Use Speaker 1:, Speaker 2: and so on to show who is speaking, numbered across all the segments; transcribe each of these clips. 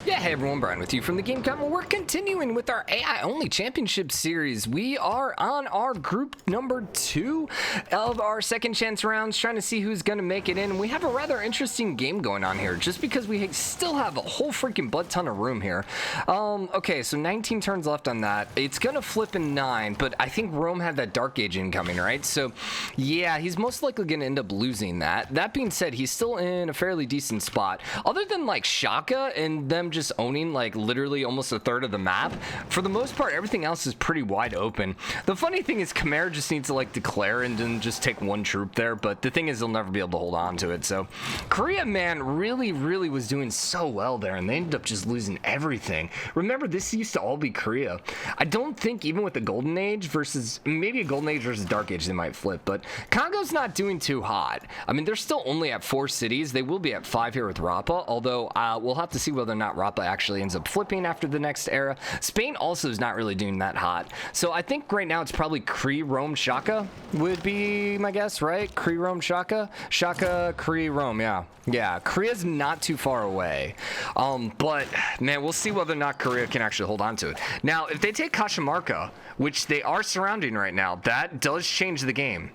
Speaker 1: Yeah, hey everyone, Brian with you from TheGameCommon. We're continuing with our AI-only championship series. We are on our group number 2 of our second chance rounds, trying to see who's going to make it in. We have a rather interesting game going on here, just because we still have a whole freaking butt ton of room here. Okay, so 19 turns left on that. It's going to flip in 9, but I think Rome had that Dark Age incoming, right? So, yeah, he's most likely going to end up losing that. That being said, he's still in a fairly decent spot. Other than, like, Shaka and them just owning like literally almost a third of the map, for the most part everything else is pretty wide open. The funny thing is Khmer just needs to like declare and then just take one troop there, but the thing is they'll never be able to hold on to it. So Korea, man, really was doing so well there, and they ended up just losing everything. Remember, this used to all be Korea. I don't think even with the Golden Age versus maybe a Golden Age versus Dark Age they might flip, but Kongo's not doing too hot. I mean, they're still only at 4 cities. They will be at 5 here with Rapa, although we'll have to see whether or not Rapa actually ends up flipping after the next era. Spain also is not really doing that hot. So I think right now it's probably Cree, Rome, Shaka would be my guess, right? Cree, Rome, Shaka? Shaka, Cree, Rome, yeah. Yeah, Korea's not too far away. But, man, we'll see whether or not Korea can actually hold on to it. Now, if they take Cajamarca, which they are surrounding right now, that does change the game.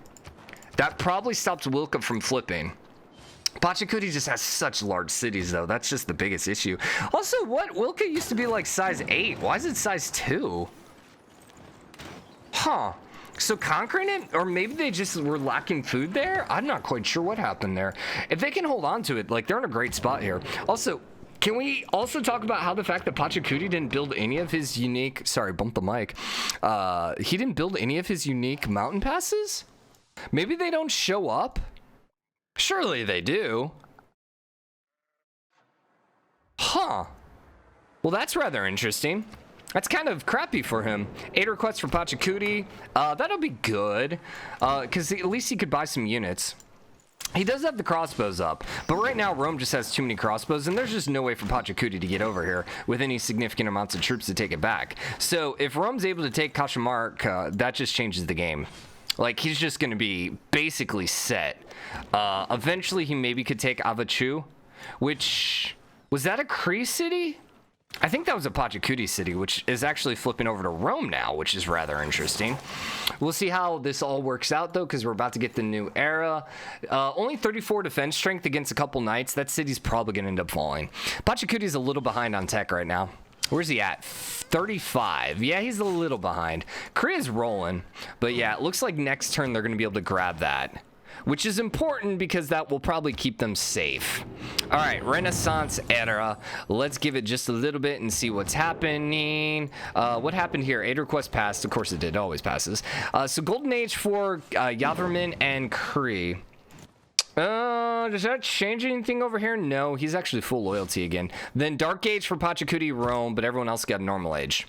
Speaker 1: That probably stops Wilka from flipping. Pachacuti just has such large cities, though. That's just the biggest issue. Also, what? Wilka used to be like size 8. Why is it size 2? Huh. So conquering it? Or maybe they just were lacking food there? I'm not quite sure what happened there. If they can hold on to it, like, they're in a great spot here. Also, can we also talk about how the fact that Pachacuti didn't build any of his unique... Sorry, bumped the mic. He didn't build any of his unique mountain passes? Maybe they don't show up? Surely they do. Huh. Well, that's rather interesting. That's kind of crappy for him. 8 requests for Pachacuti. That'll be good, because at least he could buy some units. He does have the crossbows up, but right now Rome just has too many crossbows, and there's just no way for Pachacuti to get over here with any significant amounts of troops to take it back. So if Rome's able to take Cajamarca, that just changes the game. Like, he's just going to be basically set. Eventually, he maybe could take Avachu, which... Was that a Cree city? I think that was a Pachacuti city, which is actually flipping over to Rome now, which is rather interesting. We'll see how this all works out, though, because we're about to get the new era. Only 34 defense strength against a couple knights. That city's probably going to end up falling. Pachacuti's a little behind on tech right now. Where's he at? 35. Yeah, he's a little behind. Korea's rolling. But yeah, it looks like next turn they're going to be able to grab that, which is important because that will probably keep them safe. All right, Renaissance era. Let's give it just a little bit and see what's happening. What happened here? 8 requests passed. Of course it did. Always passes. So Golden Age for Yaverman and Cree. Does that change anything over here? No, he's actually full loyalty again. Then Dark Age for Pachacuti, Rome, but everyone else got normal age.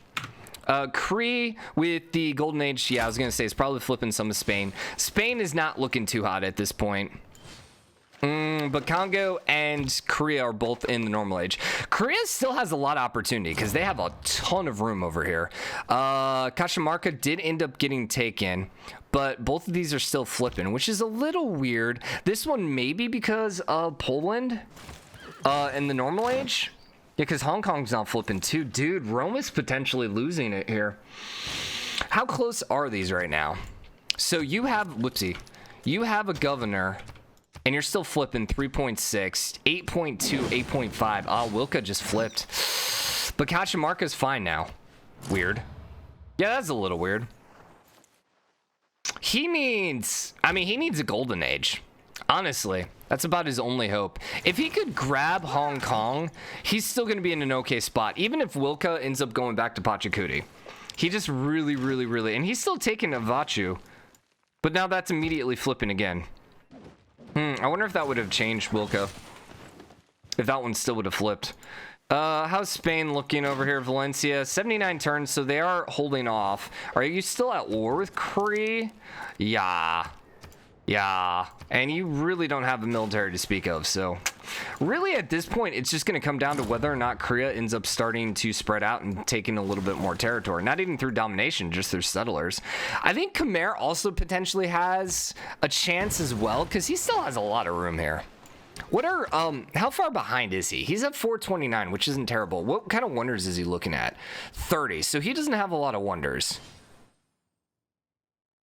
Speaker 1: Cree with the Golden Age, yeah, I was going to say, it's probably flipping some of Spain. Spain is not looking too hot at this point. But Kongo and Korea are both in the normal age. Korea still has a lot of opportunity because they have a ton of room over here. Cajamarca did end up getting taken, but both of these are still flipping, which is a little weird. This one maybe because of Poland in the normal age. Yeah, because Hong Kong's not flipping too. Dude, Rome is potentially losing it here. How close are these right now? So you have, whoopsie, you have a governor, and you're still flipping 3.6, 8.2, 8.5. Ah, Wilka just flipped. But Cajamarca's fine now. Weird. Yeah, that's a little weird. He needs a Golden Age. Honestly, that's about his only hope. If he could grab Hong Kong, he's still going to be in an okay spot, even if Wilka ends up going back to Pachacuti. He just really, and he's still taking Avachu, but now that's immediately flipping again. I wonder if that would have changed Wilka. If that one still would have flipped. How's Spain looking over here? Valencia, 79 turns, so they are holding off. Are you still at war with Cree? Yeah. Yeah, and you really don't have a military to speak of, so really at this point it's just going to come down to whether or not Korea ends up starting to spread out and taking a little bit more territory, not even through domination, just through settlers. I think Khmer also potentially has a chance as well, because he still has a lot of room here. What are, how far behind is he? He's at 429, which isn't terrible. What kind of wonders is he looking at? 30, so he doesn't have a lot of wonders.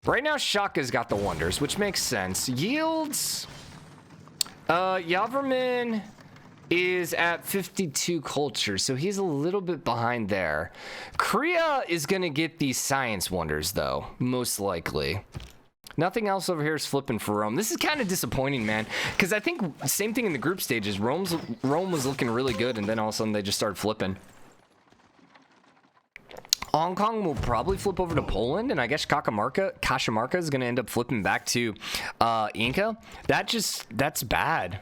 Speaker 1: Right now, Shaka's got the wonders, which makes sense. Yields, Yaverman is at 52 culture, so he's a little bit behind there. Korea is gonna get these science wonders, though, most likely. Nothing else over here is flipping for Rome. This is kind of disappointing, man, because I think same thing in the group stages. Rome was looking really good, and then all of a sudden they just started flipping. Hong Kong will probably flip over to Poland, and I guess Cajamarca is going to end up flipping back to Inca. That's bad.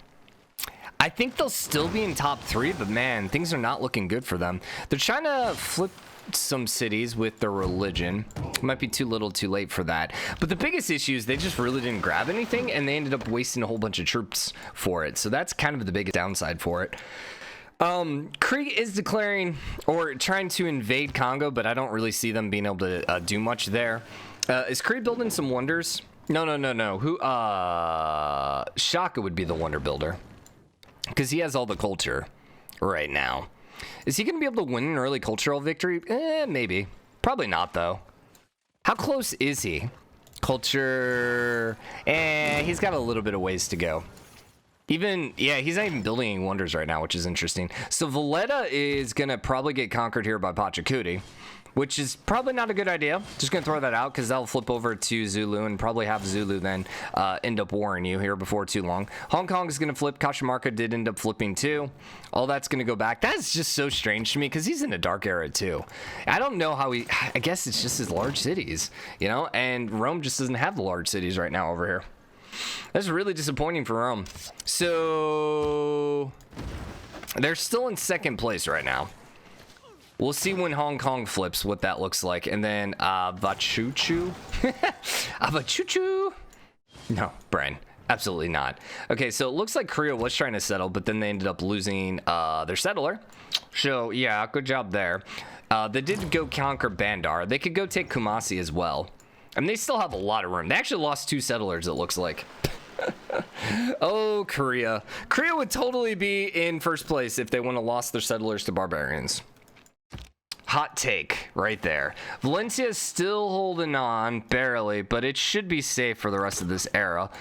Speaker 1: I think they'll still be in top 3, but man, things are not looking good for them. They're trying to flip some cities with their religion. Might be too little too late for that, but the biggest issue is they just really didn't grab anything, and they ended up wasting a whole bunch of troops for it. So that's kind of the biggest downside for it. Cree is declaring or trying to invade Kongo, but I don't really see them being able to do much there. Is Cree building some wonders? No. Who? Shaka would be the wonder builder, because he has all the culture right now. Is he going to be able to win an early cultural victory? Maybe. Probably not, though. How close is he? Culture... he's got a little bit of ways to go. He's not even building any wonders right now, which is interesting. So Valletta is going to probably get conquered here by Pachacuti, which is probably not a good idea. Just going to throw that out, because that'll flip over to Zulu and probably have Zulu then end up warring you here before too long. Hong Kong is going to flip. Cajamarca did end up flipping too. All that's going to go back. That's just so strange to me, because he's in a dark era too. I don't know how I guess it's just his large cities, you know, and Rome just doesn't have the large cities right now over here. That's really disappointing for Rome. So they're still in second place right now. We'll see when Hong Kong flips what that looks like. And then Avachuchu. Avachuchu. No, Brian. Absolutely not. Okay, so it looks like Korea was trying to settle, but then they ended up losing their settler. So, yeah, good job there. They did go conquer Bandar. They could go take Kumasi as well. I mean, they still have a lot of room. They actually lost 2 settlers, it looks like. Oh, Korea. Korea would totally be in first place if they wouldn't have lost their settlers to barbarians. Hot take right there. Valencia is still holding on, barely, but it should be safe for the rest of this era.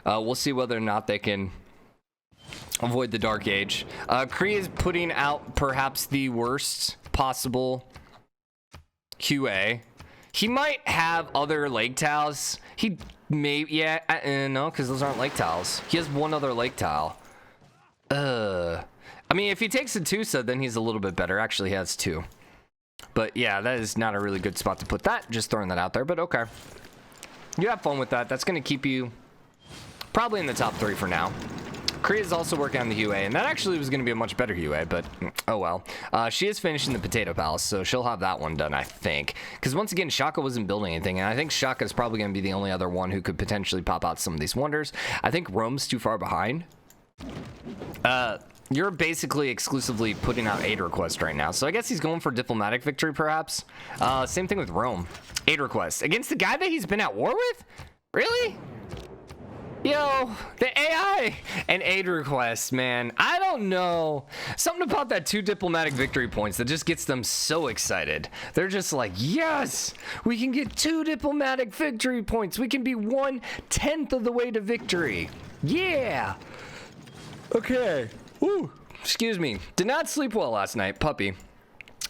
Speaker 1: We'll see whether or not they can avoid the Dark Age. Cree is putting out perhaps the worst possible QA. He might have other lake tiles. He may, no, because those aren't lake tiles. He has one other lake tile. I mean, if he takes a Tusa, then he's a little bit better. Actually, he has 2. But yeah, that is not a really good spot to put that. Just throwing that out there, but okay. You have fun with that. That's going to keep you probably in the top 3 for now. Cree is also working on the UA, and that actually was going to be a much better UA, but oh well. She is finishing the Potato Palace, so she'll have that one done, I think. Because once again, Shaka wasn't building anything, and I think Shaka is probably going to be the only other one who could potentially pop out some of these wonders. I think Rome's too far behind. You're basically exclusively putting out aid requests right now, so I guess he's going for diplomatic victory, perhaps. Same thing with Rome. Aid requests against the guy that he's been at war with? Really? Yo, the AI and aid requests, man. I don't know. Something about that 2 diplomatic victory points that just gets them so excited. They're just like, yes, we can get 2 diplomatic victory points. We can be 1/10 of the way to victory. Yeah. Okay. Woo. Excuse me. Did not sleep well last night, puppy.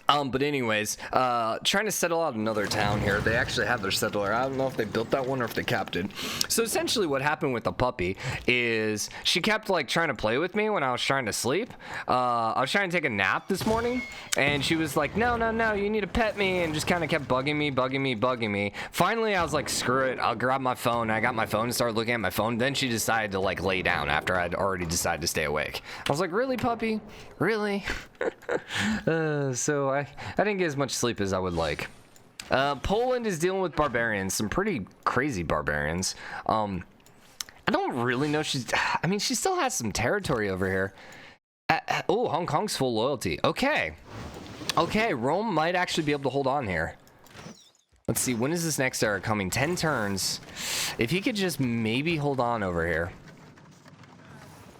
Speaker 1: But anyways, trying to settle out another town here. They actually have their settler. I don't know if they built that one or if they capped it. So essentially what happened with the puppy is she kept like trying to play with me when I was trying to sleep. I was trying to take a nap this morning, and she was like, no, you need to pet me, and just kind of kept bugging me. Finally, I was like, screw it. I'll grab my phone. I got my phone and started looking at my phone. Then she decided to like lay down after I'd already decided to stay awake. I was like, really, puppy? Really? So I didn't get as much sleep as I would like. Poland is dealing with barbarians, some pretty crazy barbarians. I don't really know. She still has some territory over here. Oh, Hong Kong's full loyalty. Okay, Rome might actually be able to hold on here. Let's see, when is this next era coming? 10 turns. If he could just maybe hold on over here.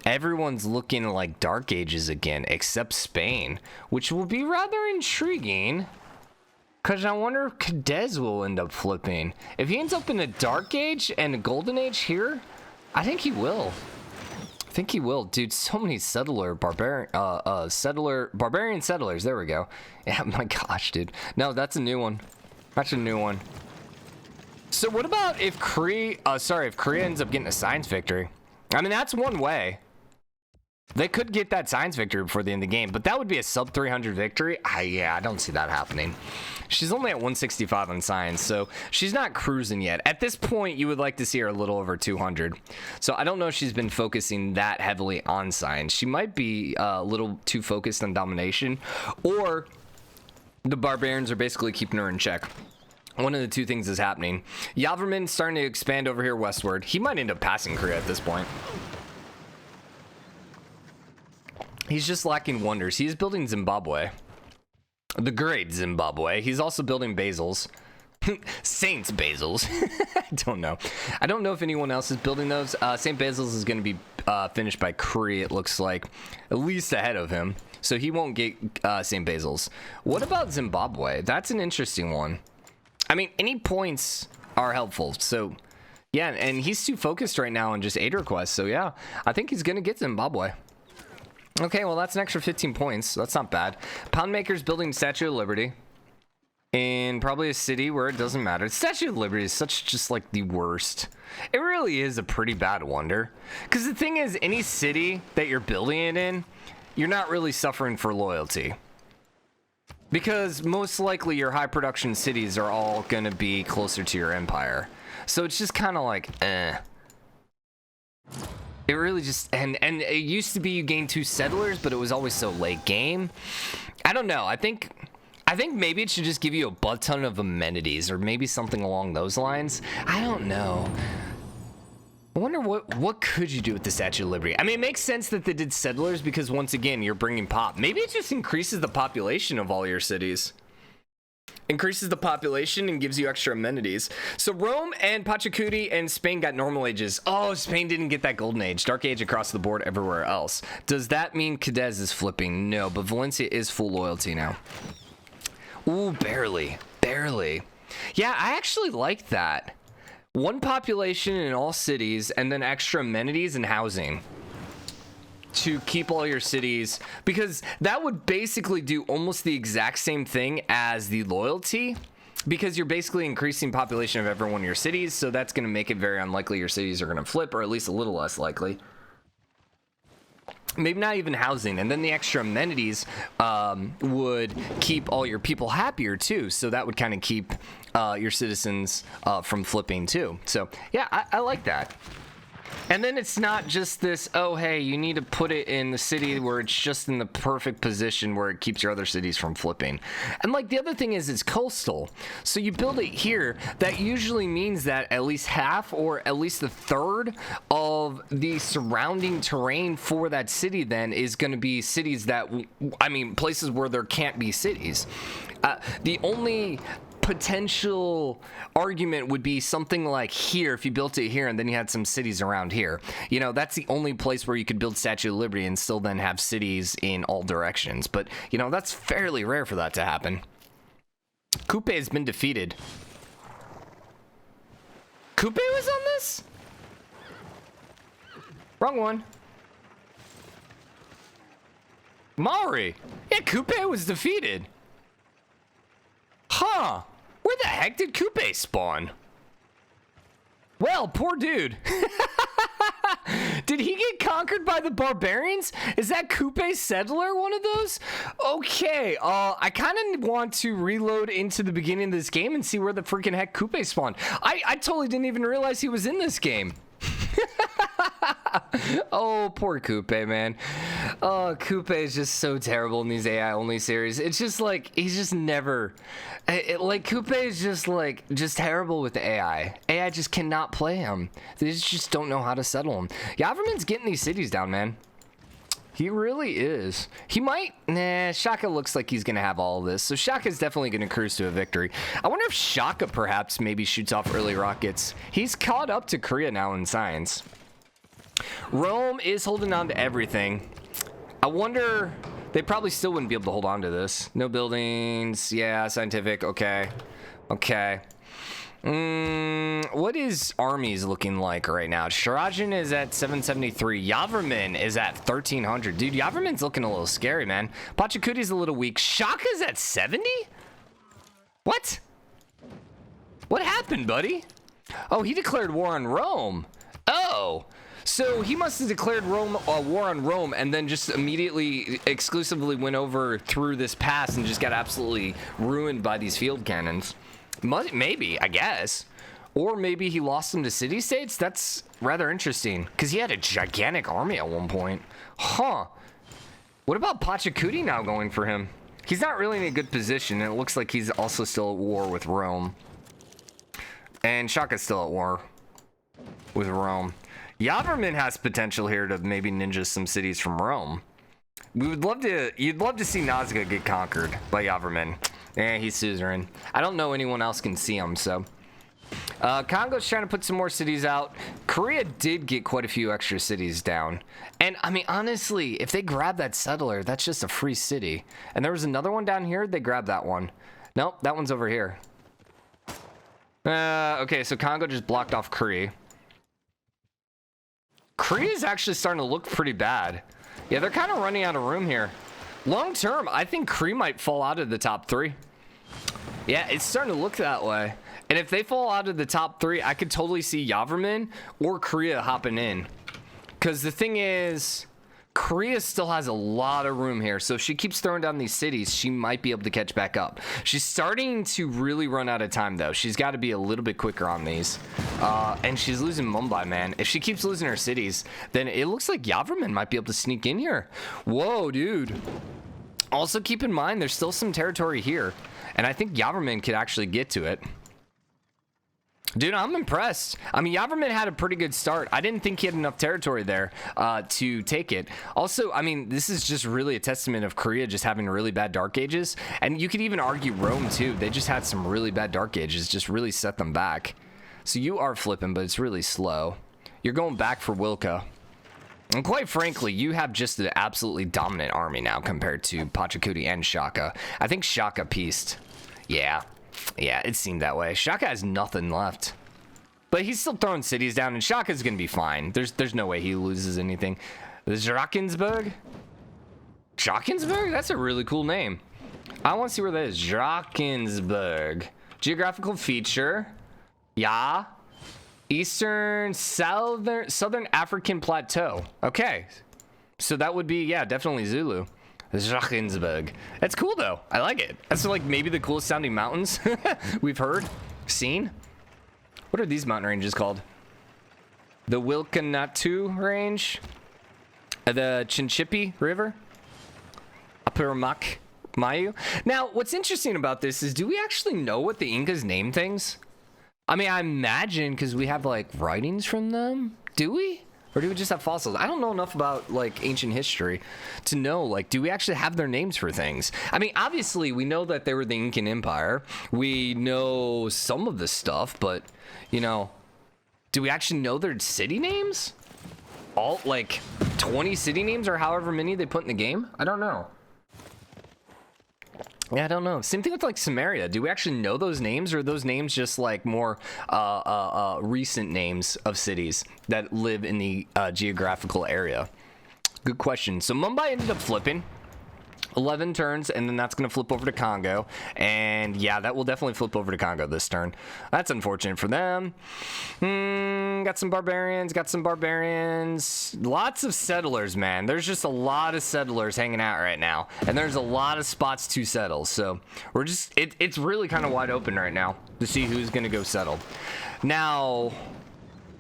Speaker 1: everyone's looking like Dark Ages again, except Spain, which will be rather intriguing. Because I wonder if Cadiz will end up flipping. If he ends up in a Dark Age and a Golden Age here, I think he will. I think he will. Dude, so many barbarian settlers. There we go. Yeah, my gosh, dude. No, that's a new one. That's a new one. So what about if Cree, if Korea ends up getting a science victory? I mean, that's one way. They could get that science victory before the end of the game, but that would be a sub 300 victory. Yeah, I don't see that happening. She's only at 165 on science, so she's not cruising yet. At this point, you would like to see her a little over 200. So I don't know if she's been focusing that heavily on science. She might be a little too focused on domination, or the barbarians are basically keeping her in check. One of the two things is happening. Yaverman's starting to expand over here westward. He might end up passing Korea at this point. He's just lacking wonders. He's building Zimbabwe. The great Zimbabwe. He's also building Basils. Saints Basils. I don't know. I don't know if anyone else is building those. Saint Basil's is going to be finished by Cree, it looks like. At least ahead of him. So he won't get Saint Basil's. What about Zimbabwe? That's an interesting one. I mean, any points are helpful. So, yeah, and he's too focused right now on just 8 requests. So, yeah, I think he's going to get Zimbabwe. Okay, well, that's an extra 15 points. That's not bad. Poundmaker's building Statue of Liberty in probably a city where it doesn't matter. Statue of Liberty is just like the worst. It really is a pretty bad wonder. Because the thing is, any city that you're building it in, you're not really suffering for loyalty. Because most likely your high production cities are all going to be closer to your empire. So it's just kind of like, eh. It really just, and it used to be you gained 2 settlers, but it was always so late game. I don't know. I think maybe it should just give you a butt ton of amenities, or maybe something along those lines. I don't know. I wonder what could you do with the Statue of Liberty? I mean, it makes sense that they did settlers because once again, you're bringing pop. Maybe it just increases the population of all your cities. Increases the population and gives you extra amenities. So Rome and Pachacuti and Spain got normal ages. Oh, Spain didn't get that golden age. Dark age across the board everywhere else. Does that mean Cadiz is flipping? No, but Valencia is full loyalty now. Ooh, barely. Barely. Yeah, I actually like that. 1 population in all cities and then extra amenities and housing to keep all your cities, because that would basically do almost the exact same thing as the loyalty, because you're basically increasing population of every one of your cities, so that's going to make it very unlikely your cities are going to flip, or at least a little less likely. Maybe not even housing, and then the extra amenities would keep all your people happier too, so that would kind of keep your citizens from flipping too. So yeah, I like that. And then it's not just this, oh, hey, you need to put it in the city where it's just in the perfect position where it keeps your other cities from flipping. And like the other thing is it's coastal. So you build it here, that usually means that at least half or at least a third of the surrounding terrain for that city then is going to be cities that, I mean, places where there can't be cities. The only potential argument would be something like here, if you built it here and then you had some cities around here. You know, that's the only place where you could build Statue of Liberty and still then have cities in all directions. But, you know, that's fairly rare for that to happen. Coupe has been defeated. Coupe was on this? Wrong one. Maori. Yeah, Coupe was defeated. Huh. Where the heck did Coupe spawn? Well, poor dude. Did he get conquered by the barbarians? Is that Coupe Settler one of those? Okay, I kind of want to reload into the beginning of this game and see where the freaking heck Coupe spawned. I totally didn't even realize he was in this game. Oh, poor Coupe, man. Oh, Coupe is just so terrible in these AI-only series. It's just like, he's just never... like, Coupe is just terrible with the AI. AI just cannot play him. They just don't know how to settle him. Yaverman's getting these cities down, man. He really is. He might... Nah, Shaka looks like he's going to have all of this. So Shaka's definitely going to cruise to a victory. I wonder if Shaka perhaps maybe shoots off early rockets. He's caught up to Korea now in science. Rome is holding on to everything. I wonder, they probably still wouldn't be able to hold on to this. No buildings. Yeah, scientific. Okay. Okay. What is armies looking like right now? Sharajan is at 773. Yavrman is at 1300. Dude, Yavrman's looking a little scary, man. Pachacuti's a little weak. Shaka's at 70? What? What happened, buddy? Oh, he declared war on Rome. Oh, so he must have declared war on Rome and then just immediately exclusively went over through this pass and just got absolutely ruined by these field cannons. Maybe, I guess. Or maybe he lost them to city-states? That's rather interesting, because he had a gigantic army at one point. Huh. What about Pachacuti now going for him? He's not really in a good position, and it looks like he's also still at war with Rome. And Shaka's still at war with Rome. Yavrman has potential here to maybe ninja some cities from Rome. You'd love to see Nazca get conquered by Yavrman. Yeah, he's suzerain. I don't know anyone else can see him, so. Kongo's trying to put some more cities out. Korea did get quite a few extra cities down. And, I mean, honestly, if they grab that settler, that's just a free city. And there was another one down here, they grabbed that one. Nope, that one's over here. Okay, so Kongo just blocked off Cree. Cree is actually starting to look pretty bad. Yeah, they're kind of running out of room here. Long term, I think Cree might fall out of the top 3. Yeah, it's starting to look that way. And if they fall out of the top 3, I could totally see Yavrman or Korea hopping in. Because the thing is, Korea still has a lot of room here. So if she keeps throwing down these cities, she might be able to catch back up. She's starting to really run out of time, though. She's got to be a little bit quicker on these. And she's losing Mumbai, man. If she keeps losing her cities, then it looks like Yavrman might be able to sneak in here. Whoa, dude. Also, keep in mind, there's still some territory here. And I think Yavrman could actually get to it. Dude, I'm impressed. I mean, Yavrman had a pretty good start. I didn't think he had enough territory there to take it. Also, I mean, this is just really a testament of Korea just having really bad Dark Ages. And you could even argue Rome, too. They just had some really bad Dark Ages, just really set them back. So you are flipping, but it's really slow. You're going back for Wilka. And quite frankly, you have just an absolutely dominant army now compared to Pachacuti and Shaka. I think Shaka pieced. Yeah. Yeah, it seemed that way. Shaka has nothing left. But he's still throwing cities down, and Shaka's going to be fine. There's no way he loses anything. Drakensberg? Drakensberg? That's a really cool name. I want to see where that is. Drakensberg. Geographical feature. Yeah. Eastern, Southern African Plateau. Okay. So that would be, yeah, definitely Zulu. Drakensberg. That's cool, though. I like it. That's like maybe the coolest sounding mountains we've heard, seen. What are these mountain ranges called? The Wilkanatu Range? The Chinchipe River? Apuramak Mayu? Now, what's interesting about this is, do we actually know what the Incas name things? I mean, I imagine because we have, like, writings from them. Do we? Or do we just have fossils? I don't know enough about, like, ancient history to know, like, do we actually have their names for things? I mean, obviously, we know that they were the Incan Empire. We know some of this stuff, but, you know, do we actually know their city names? All, like, 20 city names or however many they put in the game? I don't know. Yeah, I don't know. Same thing with, like, Samaria. Do we actually know those names, or are those names just, like, more recent names of cities that live in the geographical area? Good question. So Mumbai ended up flipping 11 turns, and then that's going to flip over to Kongo. And, yeah, that will definitely flip over to Kongo this turn. That's unfortunate for them. Got some barbarians. Lots of settlers, man. There's just a lot of settlers hanging out right now. And there's a lot of spots to settle. So we're just, it's really kind of wide open right now to see who's going to go settle. Now,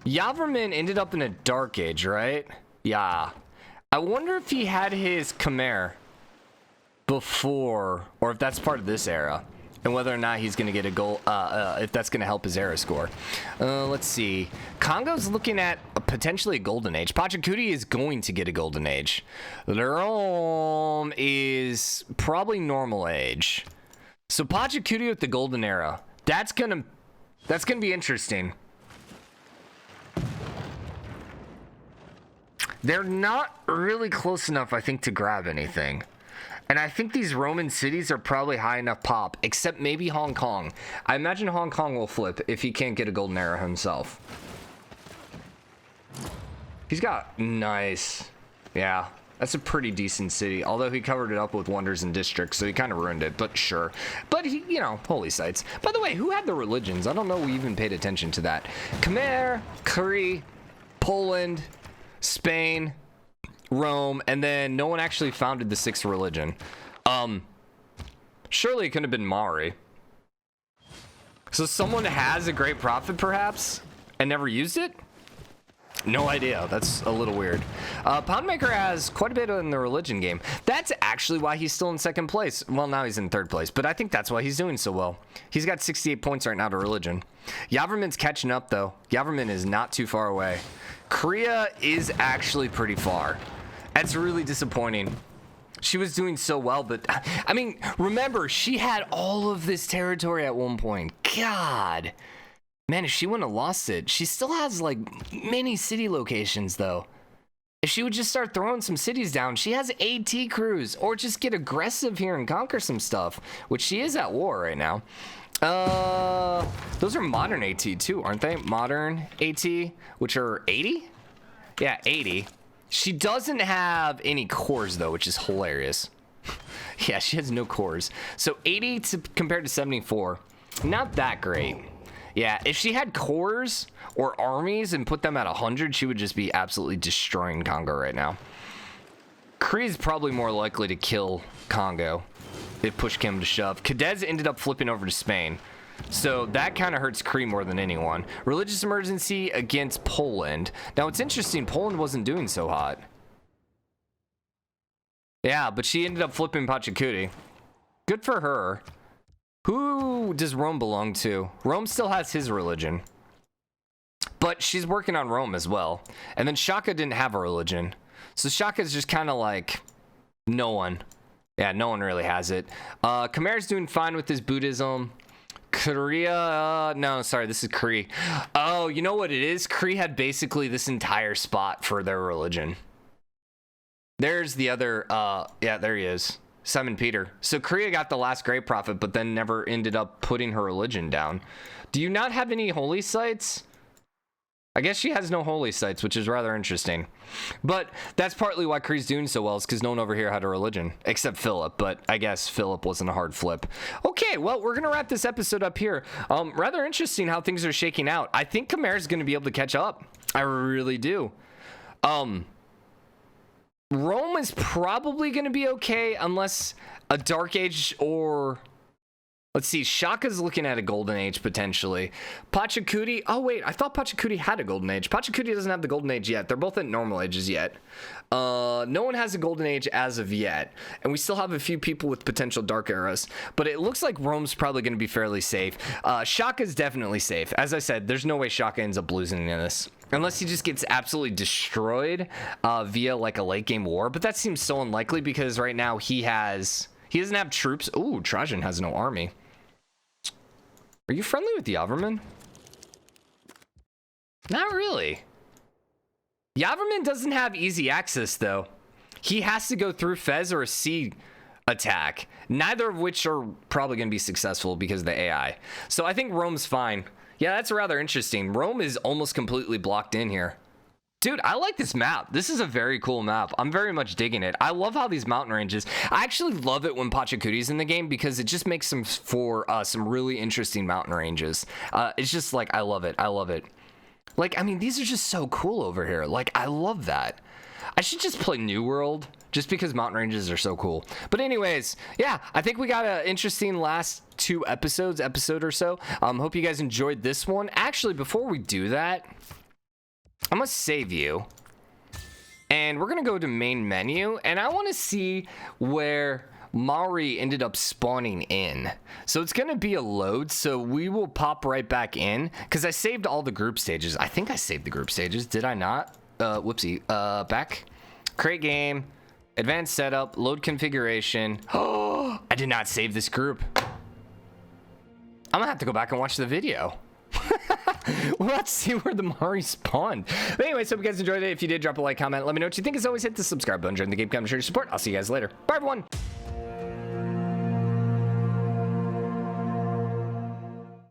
Speaker 1: Yavrman ended up in a Dark Age, right? Yeah. I wonder if he had his Khmer before, or if that's part of this era, and whether or not he's going to get a goal, if that's going to help his era score. Let's see. Kongo's looking at potentially a golden age. Pachacuti is going to get a golden age. Rome is probably normal age. So Pachacuti with the golden era. That's gonna be interesting. they're not really close enough, I think, to grab anything. And I think these Roman cities are probably high enough pop, except maybe Hong Kong. I imagine Hong Kong will flip if he can't get a golden era himself. He's got nice. Yeah, that's a pretty decent city. Although he covered it up with wonders and districts, so he kind of ruined it, but sure. But he, you know, holy sites. By the way, who had the religions? I don't know we even paid attention to that. Khmer, Cree, Poland, Spain, Rome, and then no one actually founded the sixth religion. Surely it could have been Maori. So someone has a great prophet, perhaps, and never used it? No idea. That's a little weird. Poundmaker has quite a bit in the religion game. That's actually why he's still in second place. Well, now he's in third place, but I think that's why he's doing so well. He's got 68 points right now to religion. Yaverman's catching up, though. Yaverman is not too far away. Korea is actually pretty far. That's really disappointing. She was doing so well, but I mean, remember, she had all of this territory at one point. God. Man, if she wouldn't have lost it, she still has like many city locations though. If she would just start throwing some cities down, she has AT crews, or just get aggressive here and conquer some stuff, which she is at war right now. Those are modern AT too, aren't they? Modern AT, which are 80? Yeah, 80. She doesn't have any cores though, which is hilarious. Yeah, she has no cores. So 80 compared to 74, not that great. Yeah, if she had cores or armies and put them at 100, she would just be absolutely destroying Kongo right now. Cree is probably more likely to kill Kongo if push came to shove. Cadez ended up flipping over to Spain. So that kind of hurts Cree more than anyone. Religious emergency against Poland. Now, it's interesting. Poland wasn't doing so hot. Yeah, but she ended up flipping Pachacuti. Good for her. Who does Rome belong to? Rome still has his religion. But she's working on Rome as well. And then Shaka didn't have a religion. So Shaka's just kind of like no one. Yeah, no one really has it. Khmer's doing fine with his Buddhism. Korea, no, sorry, this is Cree. Oh, you know what it is? Cree had basically this entire spot for their religion. There's the other, yeah, there he is. Simon Peter. So Korea got the last great prophet, but then never ended up putting her religion down. Do you not have any holy sites? I guess she has no holy sites, which is rather interesting. But that's partly why Cree's doing so well, is because no one over here had a religion, except Philip, but I guess Philip wasn't a hard flip. Okay, well, we're going to wrap this episode up here. Rather interesting how things are shaking out. I think Khmer's going to be able to catch up. I really do. Rome is probably going to be okay, unless a Dark Age or... Let's see, Shaka's looking at a golden age potentially. Pachacuti, oh wait, I thought Pachacuti had a golden age. Pachacuti doesn't have the golden age yet. They're both at normal ages yet. No one has a golden age as of yet. And we still have a few people with potential dark eras. But it looks like Rome's probably going to be fairly safe. Shaka's definitely safe. As I said, there's no way Shaka ends up losing in this. Unless he just gets absolutely destroyed via like a late game war. But that seems so unlikely because right now he doesn't have troops. Ooh, Trajan has no army. Are you friendly with Yaverman? Not really. Yaverman doesn't have easy access, though. He has to go through Fez or a sea attack, neither of which are probably going to be successful because of the AI. So I think Rome's fine. Yeah, that's rather interesting. Rome is almost completely blocked in here. Dude, I like this map. This is a very cool map. I'm very much digging it. I love how these mountain ranges... I actually love it when Pachacuti's in the game because it just makes them for some really interesting mountain ranges. It's just like, I love it. I love it. Like, I mean, these are just so cool over here. Like, I love that. I should just play New World just because mountain ranges are so cool. But anyways, yeah, I think we got an interesting last two episode or so. Hope you guys enjoyed this one. Actually, before we do that... I'm gonna save you and we're gonna go to main menu and I want to see where Maori ended up spawning in. So it's gonna be a load, so we will pop right back in because I saved all the group stages. I think I saved the group stages. Did I not? Whoopsie. Back, create game, advanced setup, load configuration. Oh, I did not save this group. I'm gonna have to go back and watch the video. Well, let's see where the Maori spawned. But anyway, so if you guys enjoyed it, if you did, drop a like, comment. Let me know what you think. As always, hit the subscribe button, join the game, comment, share your support. I'll see you guys later. Bye, everyone.